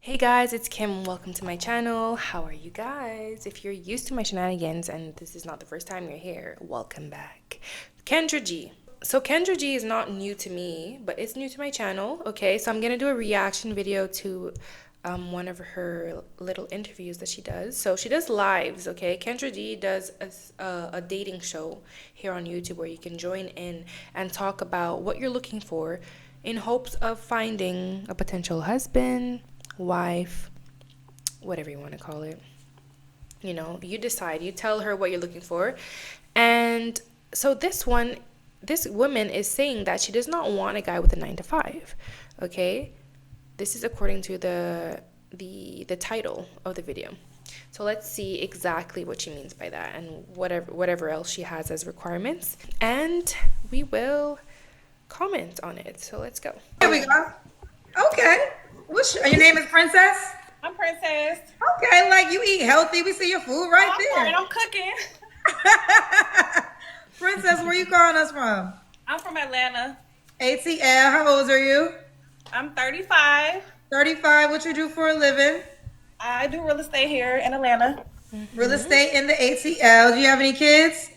Hey guys, it's Kim. Welcome to my channel. How are you guys? If you're used to my shenanigans and this is not the first time you're here, welcome back. Kendra G. So Kendra G is not new to me, but it's new to my channel. Okay, so I'm gonna do a reaction video to one of her little interviews that she does. So she does lives. Okay, Kendra G does a dating show here on YouTube where you can join in and talk about what you're looking for in hopes of finding a potential husband, wife, whatever you want to call it. You know, you decide, you tell her what you're looking for. And so this woman is saying that she does not want a guy with a 9 to 5. Okay? This is according to the title of the video. So let's see exactly what she means by that and whatever else she has as requirements. And we will comment on it. So let's go. Here we go. Okay. Your name is Princess? I'm Princess. Okay, like you eat healthy. We see your food right there. And I'm cooking. Princess, where you calling us from? I'm from Atlanta. ATL. How old are you? I'm 35. 35. What you do for a living? I do real estate here in Atlanta. Real estate in the ATL. Do you have any kids?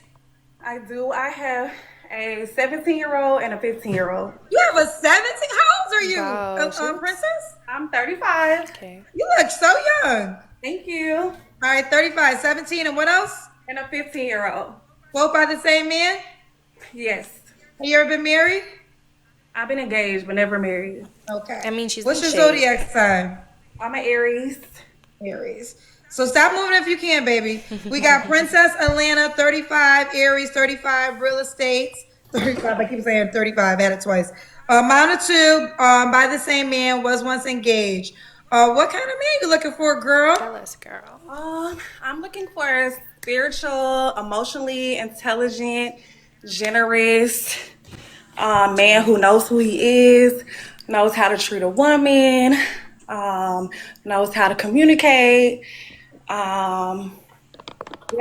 I do. I have a 17-year-old and a 15-year-old. You have a 17? How old are you, Wow, Princess? I'm 35. Okay. You look so young. Thank you. All right, 35, 17, and what else? And a 15-year-old. Both by the same man? Yes. Have you ever been married? I've been engaged but never married. Okay. I mean, she's What's in your shape. zodiac sign? I'm an Aries. Aries. So stop moving if you can, baby. We got Princess Atlanta, 35, Aries, 35, real estate, 35. I keep saying 35, add it twice. Mine two, by the same man, was once engaged. What kind of man you looking for, girl? Tell us, girl. I'm looking for a spiritual, emotionally intelligent, generous man who knows who he is, knows how to treat a woman, knows how to communicate. Yeah,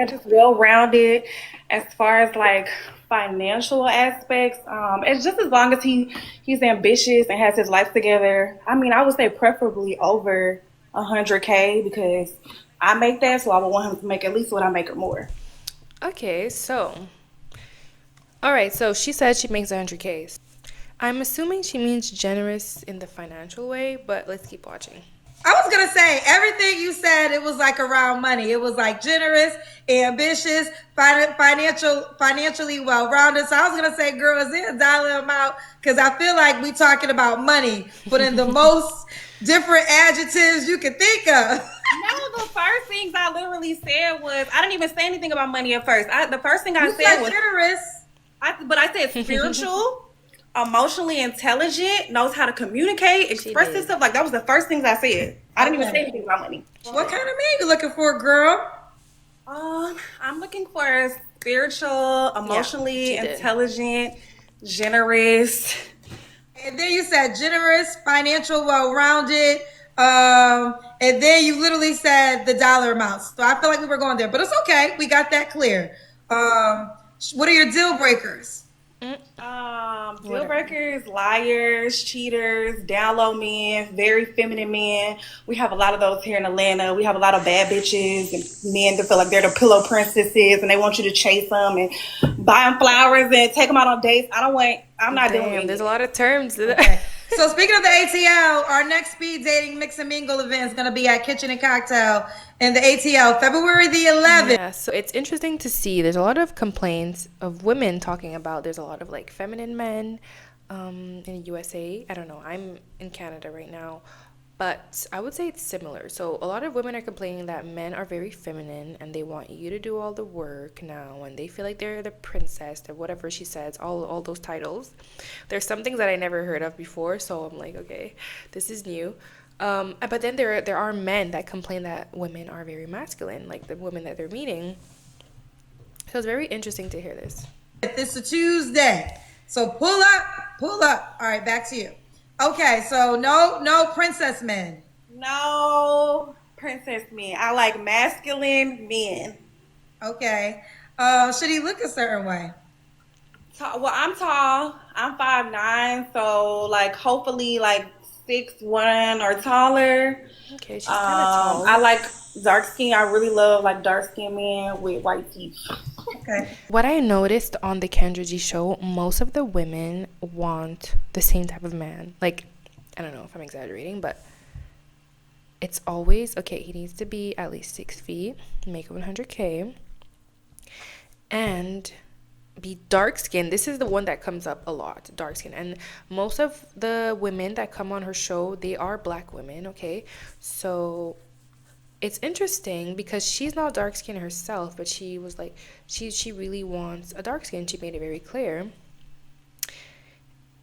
just well-rounded as far as like financial aspects. It's just as long as he's ambitious and has his life together. I mean, I would say preferably over 100K because I make that, so I would want him to make at least what I make or more. Okay, so. Alright, so she said she makes 100K. I'm assuming she means generous in the financial way, but let's keep watching. I was gonna say everything you said. It was like around money. It was like generous, ambitious, financially well-rounded. So I was gonna say, girl, is there a dollar amount? Because I feel like we talking about money, but in the most different adjectives you can think of. No, the first things I literally said was I didn't even say anything about money at first. The first thing I You said said was generous. but I said spiritual, emotionally intelligent, knows how to communicate, express did. himself. Like that was the first things I said. I didn't even Okay. say anything about money. What kind of man you looking for, girl? I'm looking for a spiritual, emotionally she did. intelligent, generous. And then you said generous, financial, well-rounded. And then you literally said the dollar amounts. So I feel like we were going there, but it's okay. We got that clear. What are your deal breakers? Deal breakers, liars, cheaters, down low men, very feminine men. We have a lot of those here in Atlanta. We have a lot of bad bitches and men that feel like they're the pillow princesses and they want you to chase them and buy them flowers and take them out on dates. I'm not doing it. There's a lot of terms. Okay. So speaking of the ATL, our next speed dating mix and mingle event is going to be at Kitchen and Cocktail in the ATL, February the 11th. Yeah, so it's interesting to see. There's a lot of complaints of women talking about there's a lot of like feminine men in USA. I don't know. I'm in Canada right now, but I would say it's similar. So a lot of women are complaining that men are very feminine and they want you to do all the work now, and they feel like they're the princess or whatever she says, all those titles. There's some things that I never heard of before, so I'm like, okay, this is new. But then there are men that complain that women are very masculine, like the women that they're meeting. So it's very interesting to hear this. It's a Tuesday. So pull up. All right, back to you. Okay, so no princess men. No princess men. I like masculine men. Okay. Should he look a certain way? Well, I'm tall. I'm 5'9", so like hopefully like 6'1" or taller. Okay, she's kind of I tall. like dark skin. I really love like dark skinned men with white teeth. Okay. What I noticed on the Kendra G show, most of the women want the same type of man. Like, I don't know if I'm exaggerating, but it's always okay. He needs to be at least 6 feet, make 100K, and be dark skinned. This is the one that comes up a lot, dark skin. And most of the women that come on her show, they are black women, okay? So it's interesting because she's not dark skinned herself, but she was like she really wants a dark skin. She made it very clear.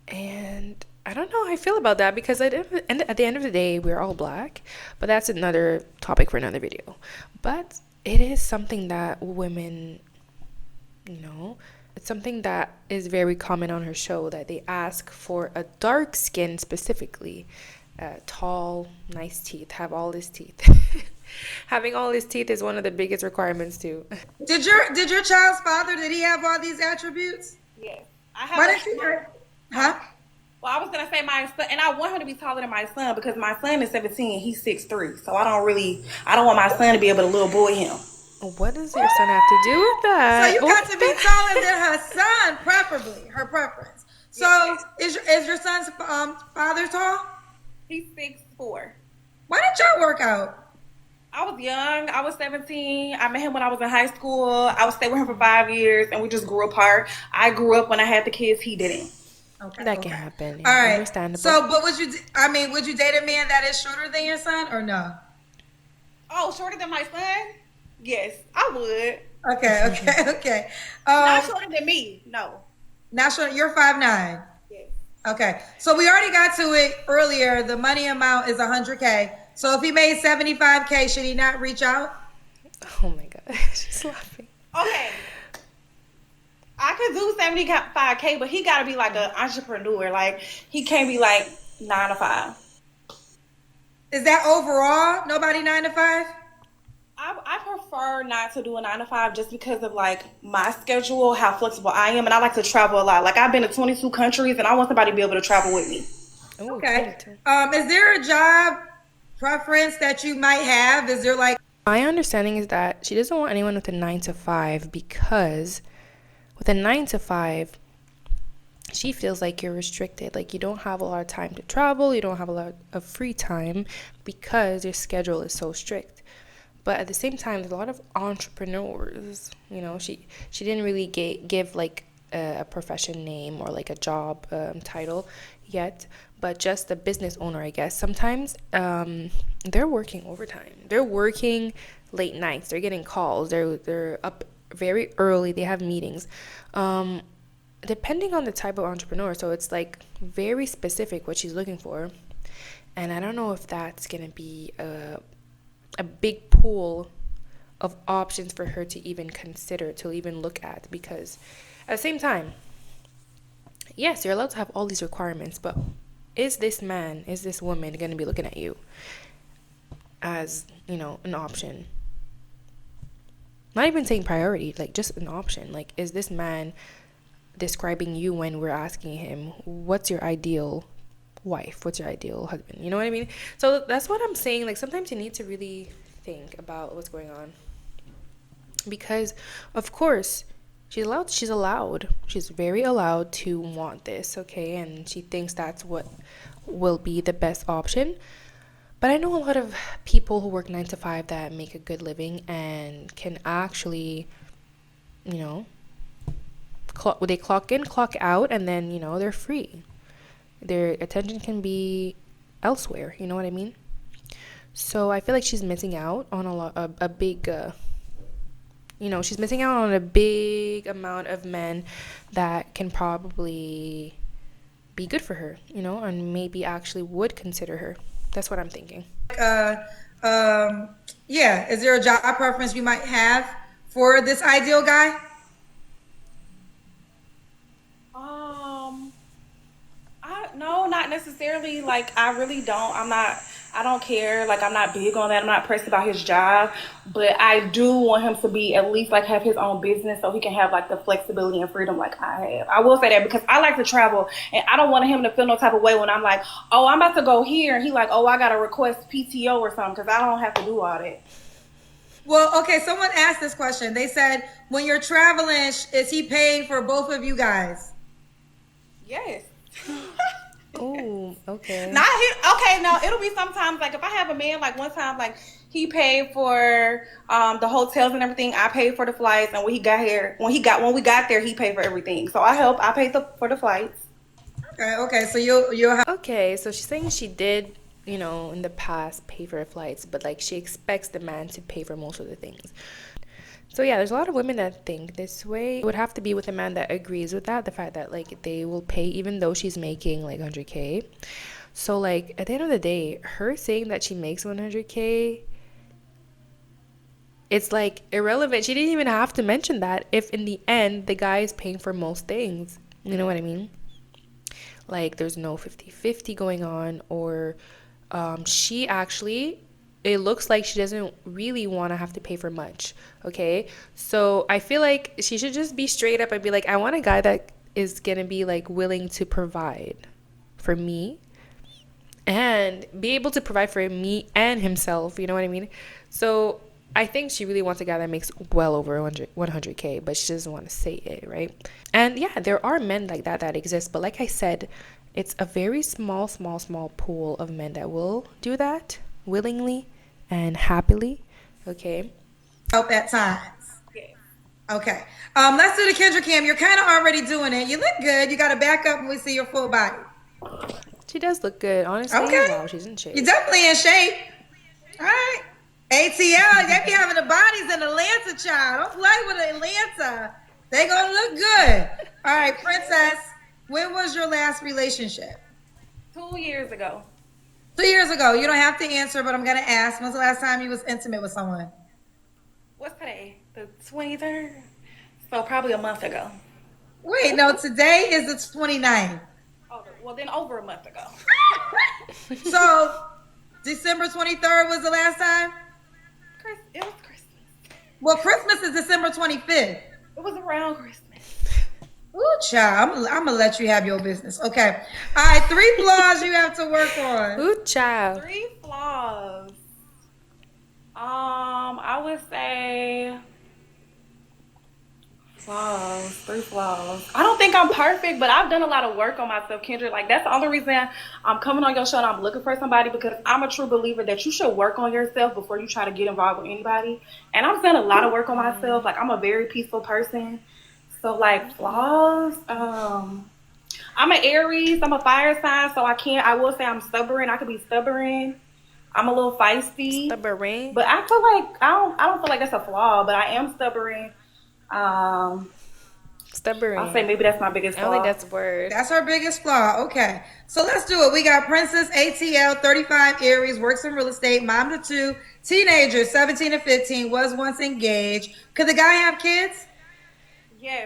And I don't know how I feel about that because at the end of the day, we're all black. But that's another topic for another video. But it is something that women, you know, it's something that is very common on her show that they ask for a dark skin specifically. Tall, nice teeth, have all his teeth. Having all his teeth is one of the biggest requirements too. Did your child's father, did he have all these attributes? Yes, I have. Why didn't you? Huh? Well, I was gonna say my son, and I want him to be taller than my son because my son is 17. He's 6'3". So I don't want my son to be able to little boy him. What does your son have to do with So that? you got to be taller than her son, preferably, her preference. So is your son's father tall? He's 6'4". Why didn't y'all work out? I was young. I was 17. I met him when I was in high school. I was staying with him for 5 years, and we just grew apart. I grew up when I had the kids. He didn't. Okay, That okay. can happen. All right. Understandable. So, but would you date a man that is shorter than your son or no? Oh, shorter than my son? Yes, I would. Okay, okay, okay. Not shorter than me. No. Not short. You're 5'9". Yes. Okay, so we already got to it earlier. The money amount is 100K. So if he made 75K, should he not reach out? Oh my god, she's laughing. Okay. I could do 75K, but he got to be like an entrepreneur. Like, he can't be like 9 to 5. Is that overall? Nobody 9 to 5? I prefer not to do a 9 to 5 just because of like my schedule, how flexible I am, and I like to travel a lot. Like, I've been to 22 countries, and I want somebody to be able to travel with me. Ooh, Okay. 22. Is there a job preference that you might have? Is there like My understanding is that she doesn't want anyone with a 9 to 5 because with a 9 to 5, she feels like you're restricted. Like you don't have a lot of time to travel, you don't have a lot of free time because your schedule is so strict. But at the same time, there's a lot of entrepreneurs. You know, she didn't really give like a profession name or like a job title yet, but just a business owner, I guess. Sometimes they're working overtime. They're working late nights. They're getting calls. They're up very early. They have meetings. Depending on the type of entrepreneur, so it's like very specific what she's looking for, and I don't know if that's gonna be a big pool of options for her to even consider, to even look at, because at the same time, yes, you're allowed to have all these requirements, but is this man, is this woman going to be looking at you as, you know, an option? Not even saying priority, like just an option. Like, is this man describing you when we're asking him, what's your ideal wife, what's your ideal husband, you know what I mean? So that's what I'm saying. Like sometimes you need to really think about what's going on, because of course she's very allowed to want this, okay, and she thinks that's what will be the best option. But I know a lot of people who work 9 to 5 that make a good living and can actually, you know, they clock in, clock out, and then, you know, they're free. Their attention can be elsewhere, you know what I mean? So I feel like she's missing out on a big, she's missing out on a big amount of men that can probably be good for her, you know, and maybe actually would consider her. That's what I'm thinking. Yeah, is there a job preference you might have for this ideal guy? No, not necessarily. Like, I really don't. I'm not I don't care. Like, I'm not big on that. I'm not pressed about his job, but I do want him to be at least like have his own business so he can have like the flexibility and freedom like I have. I will say that because I like to travel and I don't want him to feel no type of way when I'm like, oh, I'm about to go here, and he like, oh, I gotta request PTO or something because I don't have to do all that. Well, okay, someone asked this question. They said, when you're traveling, is he paying for both of you guys? Yes. Oh, okay. Not here. Okay, now it'll be sometimes like if I have a man like one time like he paid for the hotels and everything. I paid for the flights, and when we got there, he paid for everything. So I help. I paid for the flights. Okay, so you'll have. Okay, so she's saying she did, in the past pay for her flights, but like she expects the man to pay for most of the things. So yeah, there's a lot of women that think this way. It would have to be with a man that agrees with that, the fact that like they will pay even though she's making like 100K. So like at the end of the day, her saying that she makes 100K, it's like irrelevant. She didn't even have to mention that if in the end the guy is paying for most things. You know what I mean? Like there's no 50-50 going on, or she actually, it looks like she doesn't really want to have to pay for much. Okay, so I feel like she should just be straight up and be like, I want a guy that is gonna be like willing to provide for me and be able to provide for me and himself. You know what I mean? So I think she really wants a guy that makes well over 100K, but she doesn't want to say it, right? And yeah, there are men like that exist, but like I said, it's a very small pool of men that will do that willingly and happily. Okay. Help at times. Yeah. Okay. Let's do the Kendra Cam. You're kind of already doing it. You look good. You got to back up when we see your full body. She does look good, honestly. Okay. Wow, she's in shape. You're definitely in shape. All right. ATL, they be having the bodies in Atlanta, child. Don't play with Atlanta. They gonna look good. All right, Princess. When was your last relationship? 2 years ago. 2 years ago. You don't have to answer, but I'm gonna ask. When's the last time you was intimate with someone? What's today? The 23rd. So probably a month ago. Wait, no. Today is the 29th. Oh, well then over a month ago. So December 23rd was the last time. It was Christmas. Well, Christmas is December 25th. It was around Christmas. Ooh, child, I'm gonna let you have your business. Okay. All right, 3 flaws you have to work on. Ooh, child. 3 flaws. I would say flaws. 3 flaws. I don't think I'm perfect, but I've done a lot of work on myself, Kendra. Like that's the only reason I'm coming on your show and I'm looking for somebody, because I'm a true believer that you should work on yourself before you try to get involved with anybody. And I've done a lot of work on myself. Like I'm a very peaceful person. So like flaws, I'm an Aries, I'm a fire sign, so I will say I'm stubborn. I could be stubborn. I'm a little feisty. Stubborn. But I feel like I don't feel like that's a flaw, but I am stubborn. Stubborn. I'll say maybe that's my biggest flaw. I don't think that's a word. That's her biggest flaw. Okay. So let's do it. We got Princess ATL, 35, Aries, works in real estate, mom to 2, teenager, 17 and 15, was once engaged. Could the guy have kids? Yes,